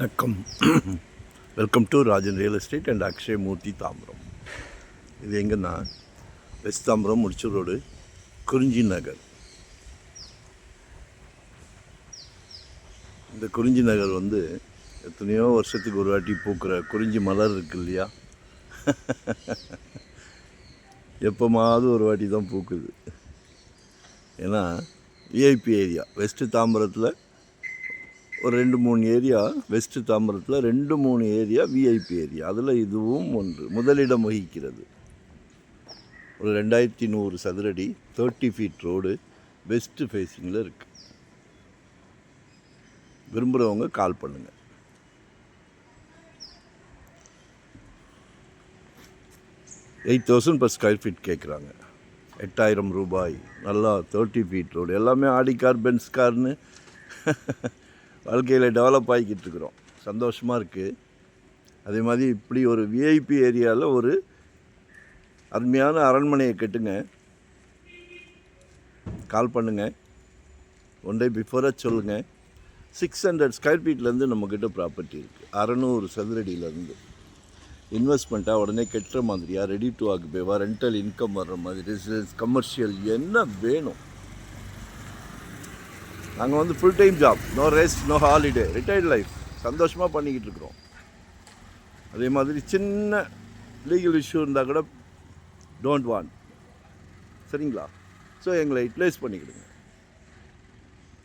வணக்கம். Welcome to Rajan real estate and Akshay Moorthy Tambaram. இது எங்கன்னா வெஸ்ட் தாம்பரம் முடிச்ச ரோடு குறிஞ்சி நகர். இந்த குறிஞ்சி நகர் எத்தனையோ வருஷத்துக்கு ஒரு வாட்டி பூக்கிற குறிஞ்சி மலர் இருக்கு இல்லையா, எப்போமாவது ஒரு வாட்டி தான் பூக்குது. ஏன்னா விஐபி ஏரியா வெஸ்ட்டு தாம்பரத்தில் ஒரு 2-3 ஏரியா, வெஸ்ட்டு தாம்பரத்தில் 2-3 ஏரியா விஐபி ஏரியா. அதில் இதுவும் ஒன்று முதலிடம் வகிக்கிறது. ஒரு 2100 சதுரடி 30 ஃபீட் ரோடு வெஸ்ட்டு ஃபேஸிங்கில் இருக்குது. விரும்புகிறவங்க கால் பண்ணுங்கள். $8,000 per ஸ்கொயர் ஃபீட் கேட்குறாங்க. 8,000 ரூபாய். நல்லா 30 ஃபீட் ரோடு. எல்லாமே ஆடி கார், பென்ஸ் கார்னு வாழ்க்கையில் டெவலப் ஆகிக்கிட்டு இருக்கிறோம். சந்தோஷமாக இருக்குது. அதே மாதிரி இப்படி ஒரு விஐபி ஏரியாவில் ஒரு அருமையான அரண்மனையை கட்டுங்க. கால் பண்ணுங்கள். ஒன் டே பிஃபோராக சொல்லுங்கள். 600 ஸ்கொயர் ஃபீட்லேருந்து நம்மக்கிட்ட ப்ராப்பர்ட்டி இருக்குது. 600 சதுரடியிலேருந்து இன்வெஸ்ட்மெண்ட்டாக உடனே கட்டுற மாதிரியா, ரெடி டு ஆக்குபேவா, ரெண்டல் இன்கம் வர்ற மாதிரி, ரெசிடென்ஸ், கமர்ஷியல், என்ன வேணும். நாங்கள் full time job, no rest, no holiday, retired life சந்தோஷமாக பண்ணிக்கிட்டு இருக்கிறோம். அதே மாதிரி சின்ன லீகல் இஷ்யூ இருந்தால் கூட டோன்ட் வாண்ட், சரிங்களா? ஸோ எங்களை யூட்டிலைஸ் பண்ணிக்கிடுங்க.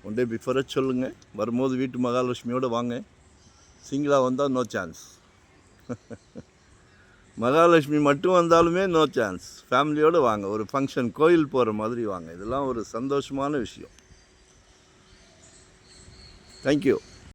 ஒன் டே பிஃபோராக சொல்லுங்கள். வரும்போது வீட்டு மகாலட்சுமியோடு வாங்க. சிங்கிளாக வந்தால் நோ சான்ஸ். மகாலட்சுமி மட்டும் வந்தாலுமே நோ சான்ஸ். ஃபேமிலியோடு வாங்க. ஒரு ஃபங்க்ஷன், கோயில் போகிற மாதிரி வாங்க. இதெல்லாம் ஒரு சந்தோஷமான விஷயம். Thank you.